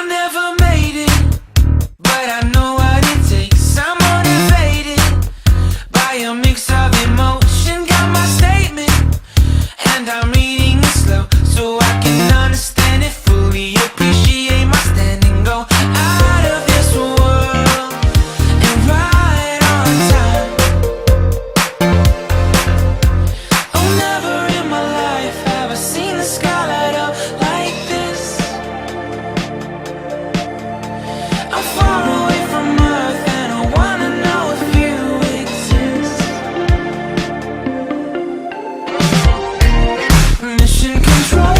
never made it, but I know what it takes. I'm motivated by a mix of emotion. Got my statement, and I'm reading it slow so I can understand it fully. Appreciate my standing, go out of this world and right on time. Oh, never in my life have I seen the sky light up like this. I'm far away from Earth and I wanna know if you exist. Mission control,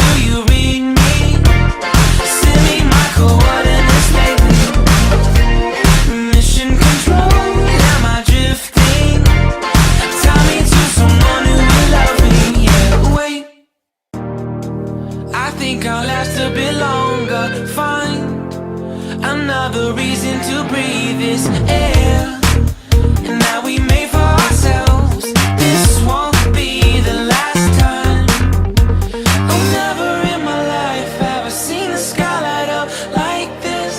do you read me? Send me my coordinates lately. Mission control, am I drifting? Tie me to someone who will love me. Yeah, wait, I think I'll last a bit longer. Find another reason to breathe this air, and that we made for ourselves. This won't be the last time. Oh, never in my life have I seen the sky light up like this.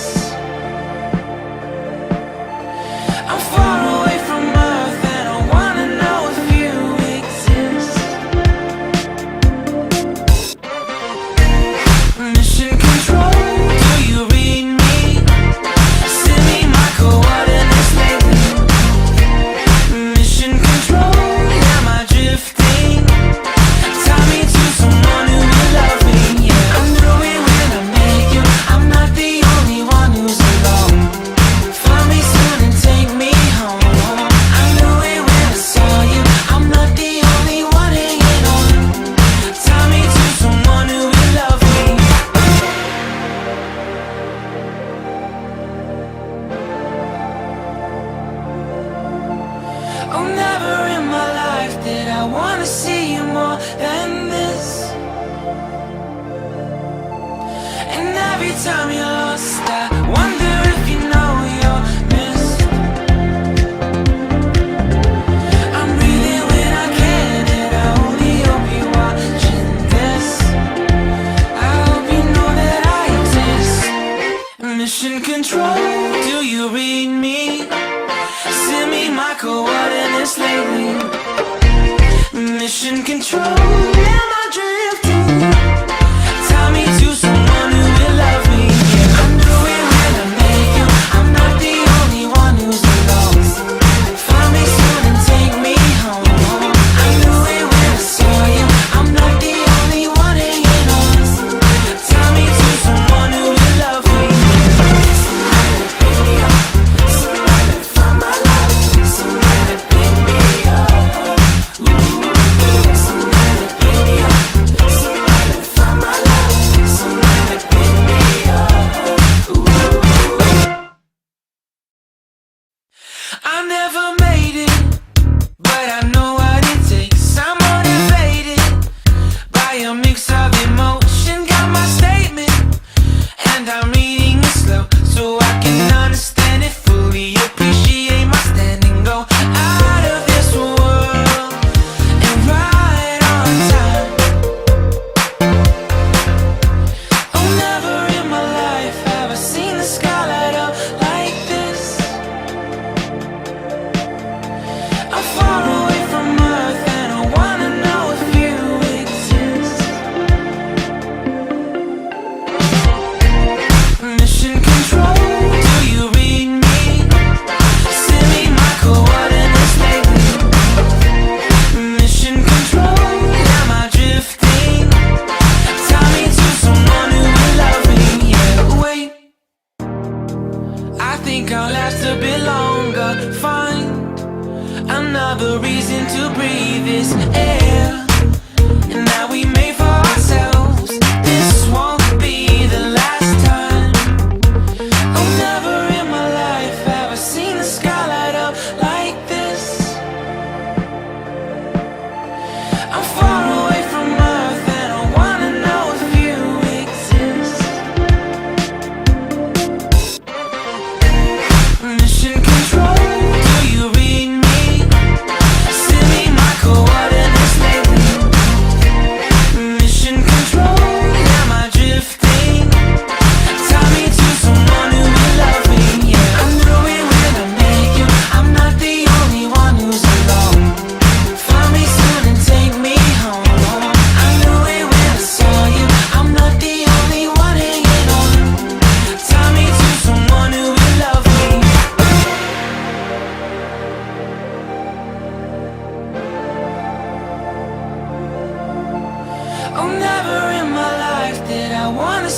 I'm far away from Earth and I wanna know if you exist. Mission control, do you read me? Send me my coordinates lately. Mission control, am I drifting? Tie me to someone who will love me. Yeah, I knew it when I met you. I'm not the only one who's alone. Find me soon and take me home. I knew it when I saw you. I'm not the only one hanging on. Tie me to someone who will love me. Oh, never in my life did I wanna see you more than this. And every time you're lost, I wonder if you know you're missed. I'm breathing when I can, and I only hope you're watching this. I hope you know that I exist. Mission control, do you read me? Send me my coordinates lately. Mission control, am I drifting? Tie me to someone who will love me. Yeah, I knew it when I met you. I'm not the only one who's alone. Find me soon and take me home. I knew it when I saw you. I'm not the only one hanging on. Tie me to someone who will love me. Somebody pick me up. Somebody find my life. Somebody pick me up. Somebody pick me up. Somebody find my life. Somebody pick me up. I never made it, but I know what it takes. I'm motivated by a mix of emotion. Got my statement, and I'm reading it slow so I can understand it fully. Appreciate my standing, go out of this world and right on time. Oh, never in my life have I seen the sky light up like this. I'm far away from Earth and I wanna know if you exist. Mission control, do you read me? Send me my coordinates lately. Mission control, am I drifting? Tie me to someone who will love me. Yeah, wait, I think I'll last a bit longer. Find another reason to breathe this air, and that we made for ourselves. This won't be the last time. Oh, never in my life have I seen the sky light up like this. I'm far away from Earth and I wanna know if you exist. Mission control, do you read me? Send me my coordinates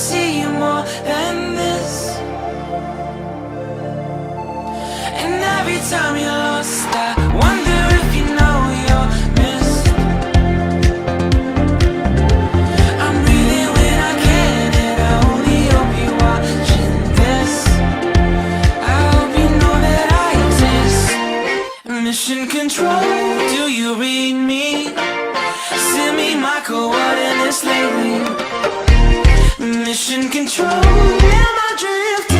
see you more than this. And every time you're lost, I wonder if you know you're missed. I'm breathing when I can, and I only hope you're watching this. I hope you know that I exist. Mission control, do you read me? Send me my coordinates lately. Mission control, am I drifting?